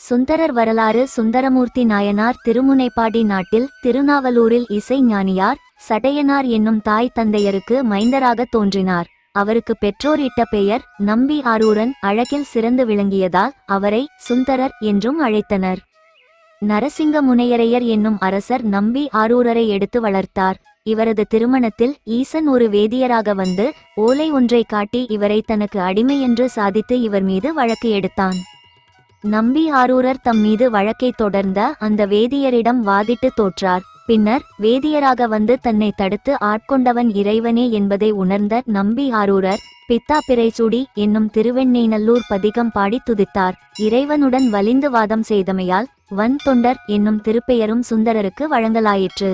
சுந்தரர் வரலாறு. சுந்தரமூர்த்தி நாயனார் திருமுனைப்பாடி நாட்டில் திருநாவலூரில் இசை ஞானியார் சடையனார் என்னும் தாய் தந்தையருக்கு மைந்தராக தோன்றினார். அவருக்கு பெற்றோர் இட்ட பெயர் நம்பி ஆரூரன். அழகில் சிறந்து விளங்கியதால் அவரை சுந்தரர் என்றும் அழைத்தனர். நரசிங்க முனையரையர் என்னும் அரசர் நம்பி ஆரூரரை எடுத்து வளர்த்தார். இவரது திருமணத்தில் ஈசன் ஒரு வேதியராக வந்து ஓலை ஒன்றை காட்டி இவரை தனக்கு அடிமை என்று சாதித்து இவர் மீது வழக்கு எடுத்தான். நம்பி ஆரூரர் தம் மீது வழக்கை தொடர்ந்த அந்த வேதியரிடம் வாதிட்டு தோற்றார். பின்னர் வேதியராக வந்து தன்னை தடுத்து ஆட்கொண்டவன் இறைவனே என்பதை உணர்ந்த நம்பி ஆரூரர் பித்தா பிறைசூடி என்னும் திருவெண்ணெய்நல்லூர் பதிகம் பாடி துதித்தார். இறைவனுடன் வலிந்து வாதம் செய்தமையால் வன் தொண்டர் என்னும் திருப்பெயரும் சுந்தரருக்கு வழங்கலாயிற்று.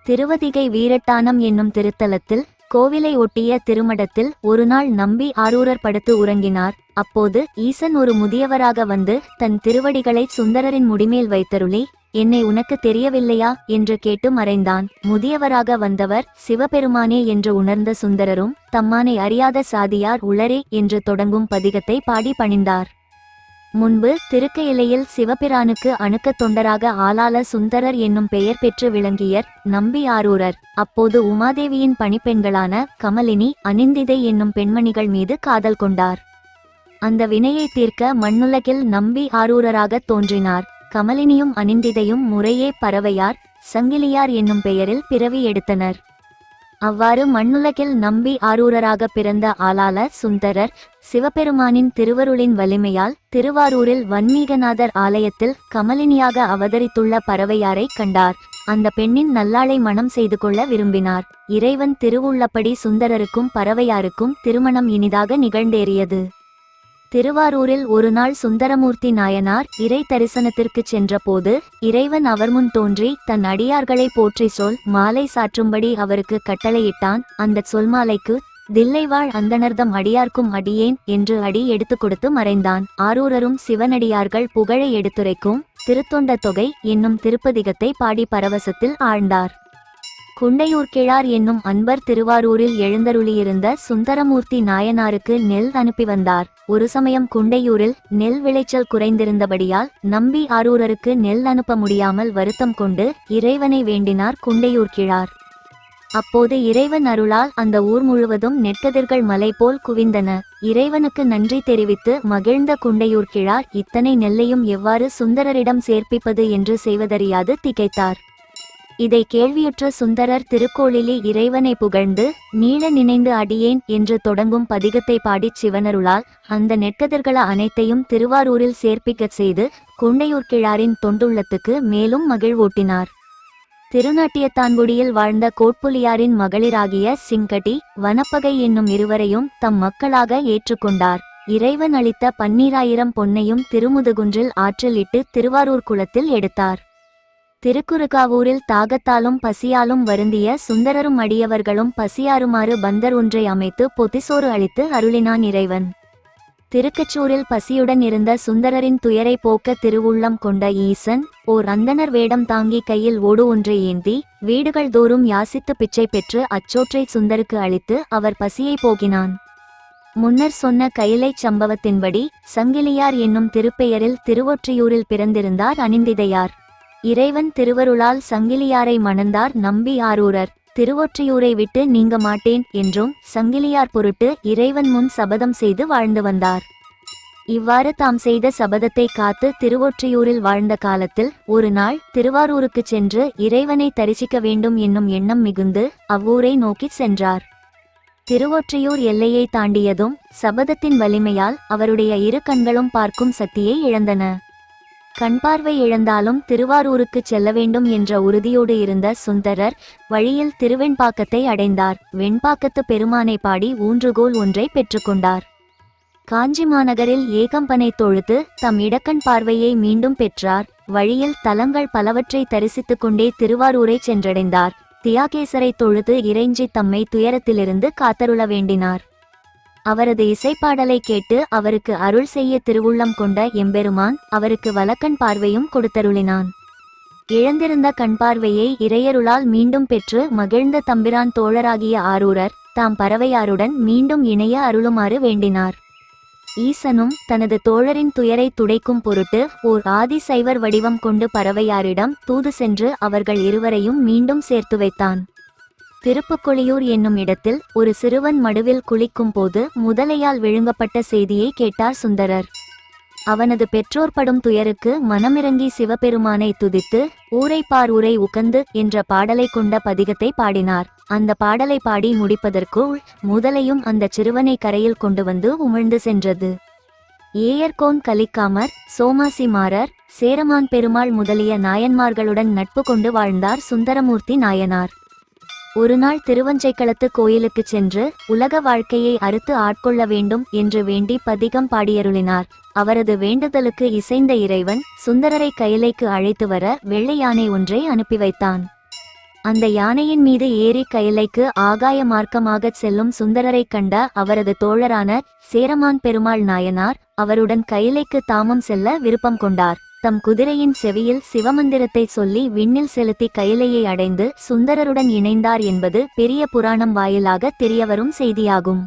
திருவதிகை வீரட்டானம் என்னும் திருத்தலத்தில் கோவிலை ஒட்டிய திருமடத்தில் ஒருநாள் நம்பி ஆரூரர் படுத்து உறங்கினார். அப்போது ஈசன் ஒரு முதியவராக வந்து தன் திருவடிகளை சுந்தரரின் முடிமேல் வைத்தருளி, என்னை உனக்கு தெரியவில்லையா என்று கேட்டு மறைந்தான். முதியவராக வந்தவர் சிவபெருமானே என்று உணர்ந்த சுந்தரரும் தம்மானை அறியாத சாதியார் உளரே என்று தொடங்கும் பதிகத்தை பாடி பணிந்தார். முன்பு திருக்கையிலையில் சிவபிரானுக்கு அணுக்க தொண்டராக ஆளாள சுந்தரர் என்னும் பெயர் பெற்று விளங்கியர் நம்பி ஆரூரர். அப்போது உமாதேவியின் பணிப்பெண்களான கமலினி அனிந்திதை என்னும் பெண்மணிகள் மீது காதல் கொண்டார். அந்த வினையை தீர்க்க மண்ணுலகில் நம்பி ஆரூரராக தோன்றினார். கமலினியும் அனிந்திதையும் முறையே பறவையார் சங்கிலியார் என்னும் பெயரில் பிறவி எடுத்தனர். அவ்வாறு மண்ணுலகில் நம்பி ஆரூரராக பிறந்த ஆளாள சுந்தரர் சிவபெருமானின் திருவருளின் வலிமையால் திருவாரூரில் வன்மீகநாதர் ஆலயத்தில் கமலினியாக அவதரித்துள்ள பறவையாரை கண்டார். அந்த பெண்ணின் நல்லாளை மணம் செய்து கொள்ள விரும்பினார். இறைவன் திருவுள்ளப்படி சுந்தரருக்கும் பறவையாருக்கும் திருமணம் இனிதாக நிகழ்ந்தேறியது. திருவாரூரில் ஒருநாள் சுந்தரமூர்த்தி நாயனார் இறை தரிசனத்திற்கு சென்றபோது இறைவன் அவர் முன் தோன்றி தன் அடியார்களை போற்றி சொல் மாலை சாற்றும்படி அவருக்கு கட்டளையிட்டான். அந்த சொல்மாலைக்கு தில்லைவாழ் அந்தணர்தம் அடியார்க்கும் அடியேன் என்று அடி எடுத்து கொடுத்து மறைந்தான். ஆரூரரும் சிவனடியார்கள் புகழை எடுத்துரைக்கும் திருத்தொண்ட தொகை என்னும் திருப்பதிகத்தை பாடி பரவசத்தில் ஆழ்ந்தார். குண்டையூர் கிழார் என்னும் அன்பர் திருவாரூரில் எழுந்தருளியிருந்த சுந்தரமூர்த்தி நாயனாருக்கு நெல் அனுப்பி வந்தார். ஒரு சமயம் குண்டையூரில் நெல் விளைச்சல் குறைந்திருந்தபடியால் நம்பி ஆரூரருக்கு நெல் அனுப்ப முடியாமல் வருத்தம் கொண்டு இறைவனை வேண்டினார் குண்டையூர் கிழார். அப்போது இறைவன் அருளால் அந்த ஊர் முழுவதும் நெற்கதிர்கள் மலை போல் குவிந்தன. இறைவனுக்கு நன்றி தெரிவித்து மகிழ்ந்த குண்டையூர் கிழார் இத்தனை நெல்லையும் எவ்வாறு சுந்தரரிடம் சேர்ப்பிப்பது என்று செய்வதறியாது திகைத்தார். இதை கேள்வியுற்ற சுந்தரர் திருக்கோளிலி இறைவனை புகழ்ந்து நீள நினைந்து அடியேன் என்று தொடங்கும் பதிகத்தை பாடிச் சிவனருளால் அந்த நெற்கதிர்கள அனைத்தையும் திருவாரூரில் சேர்ப்பிக்கச் செய்து குண்டையூர் கிழாரின் தொண்டுள்ளத்துக்கு மேலும் மகிழ்வூட்டினார். திருநாட்டியத்தான்குடியில் வாழ்ந்த கோட்புலியாரின் மகளிராகிய சிங்கடி வனப்பகை என்னும் இருவரையும் தம் மக்களாக ஏற்றுக்கொண்டார். இறைவன் அளித்த 12,000 பொன்னையும் திருமுதுகுன்றில் ஆற்றில் இட்டு திருவாரூர் குளத்தில் எடுத்தார். திருக்குறுகாவூரில் தாகத்தாலும் பசியாலும் வருந்திய சுந்தரரும் அடியவர்களும் பசியாறுமாறு பந்தர் ஒன்றை அமைத்து பொதிசோறு அளித்து அருளினான் இறைவன். திருக்கச்சூரில் பசியுடன் இருந்த சுந்தரரின் துயரை போக்க திருவுள்ளம் கொண்ட ஈசன் ஓர் அந்தணர் வேடம் தாங்கி கையில் ஓடு ஒன்றை ஏந்தி வீடுகள் தோறும் யாசித்து பிச்சை பெற்று அச்சோற்றை சுந்தருக்கு அளித்து அவர் பசியை போக்கினான். முன்னர் சொன்ன கைலை சம்பவத்தின்படி சங்கிலியார் என்னும் திருப்பெயரில் திருவொற்றியூரில் பிறந்திருந்தார் அனிந்திதையார். இறைவன் திருவருளால் சங்கிலியாரை மணந்தார் நம்பி ஆரூரர். திருவொற்றியூரை விட்டு நீங்க மாட்டேன் என்றும் சங்கிலியார் பொருட்டு இறைவன் முன் சபதம் செய்து வாழ்ந்து வந்தார். இவ்வாறு தாம் செய்த சபதத்தை காத்து திருவொற்றியூரில் வாழ்ந்த காலத்தில் ஒரு நாள் திருவாரூருக்கு சென்று இறைவனை தரிசிக்க வேண்டும் என்னும் எண்ணம் மிகுந்து அவ்வூரை நோக்கி சென்றார். திருவொற்றியூர் எல்லையை தாண்டியதும் சபதத்தின் வலிமையால் அவருடைய இரு கண்களும் பார்க்கும் சக்தியை இழந்தன. கண்பார்வை இழந்தாலும் திருவாரூருக்கு செல்ல வேண்டும் என்ற உறுதியோடு இருந்த சுந்தரர் வழியில் திருவெண்பாக்கத்தை அடைந்தார். வெண்பாக்கத்து பெருமானை பாடி ஊன்றுகோல் ஒன்றை பெற்றுக்கொண்டார். காஞ்சி மாநகரில் ஏகம்பனை தொழுது தம் இடக்கண் பார்வையை மீண்டும் பெற்றார். வழியில் தலங்கள் பலவற்றை தரிசித்துக் கொண்டே திருவாரூரை சென்றடைந்தார். தியாகேசரை தொழுது இறைஞ்சி தம்மை துயரத்திலிருந்து காத்தருள வேண்டினார். அவரது இசைப்பாடலை கேட்டு அவருக்கு அருள் செய்ய திருவுள்ளம் கொண்ட எம்பெருமான் அவருக்கு வலக்கண் பார்வையும் கொடுத்தருளினான். இழந்திருந்த கண்பார்வையை இறையருளால் மீண்டும் பெற்று மகிழ்ந்த தம்பிரான் தோழராகிய ஆரூரர் தாம் பறவையாருடன் மீண்டும் இணைய அருளுமாறு வேண்டினார். ஈசனும் தனது தோழரின் துயரை துடைக்கும் பொருட்டு ஓர் ஆதிசைவர் வடிவம் கொண்டு பறவையாரிடம் தூது சென்று அவர்கள் இருவரையும் மீண்டும் சேர்த்து வைத்தான். திருப்புக்கொளியூர் என்னும் இடத்தில் ஒரு சிறுவன் மடுவில் குளிக்கும் போது முதலையால் விழுங்கப்பட்ட செய்தியை கேட்டார் சுந்தரர். அவனது பெற்றோர் படும் துயருக்கு மனமிறங்கி சிவபெருமானை துதித்து ஊரைப்பார் ஊரை உகந்து என்ற பாடலை கொண்ட பதிகத்தை பாடினார். அந்த பாடலை பாடி முடிப்பதற்குள் முதலையும் அந்த சிறுவனை கரையில் கொண்டு வந்து உமிழ்ந்து சென்றது. ஏயர்கோன் கலிக்காமர், சோமாசிமாரர், சேரமான் பெருமாள் முதலிய நாயன்மார்களுடன் நட்பு கொண்டு வாழ்ந்தார் சுந்தரமூர்த்தி நாயனார். ஒருநாள் திருவஞ்சைக்களத்து கோயிலுக்கு சென்று உலக வாழ்க்கையை அறுத்து ஆட்கொள்ள வேண்டும் என்று வேண்டி பதிகம் பாடியருளினார். அவரது வேண்டுதலுக்கு இசைந்த இறைவன் சுந்தரரை கையிலைக்கு அழைத்து வர வெள்ளை யானை ஒன்றை அனுப்பி வைத்தான். அந்த யானையின் மீது ஏறி கையிலைக்கு ஆகாய மார்க்கமாகச் செல்லும் சுந்தரரை கண்ட அவரது தோழரான சேரமான் பெருமாள் நாயனார் அவருடன் கையிலைக்கு தாமும் செல்ல விருப்பம் கொண்டார். தம் குதிரையின் செவியில் சிவமந்திரத்தை சொல்லி விண்ணில் செலுத்தி கையிலையை அடைந்து சுந்தரருடன் இணைந்தார் என்பது பெரிய புராணம் வாயிலாக தெரியவரும் செய்தியாகும்.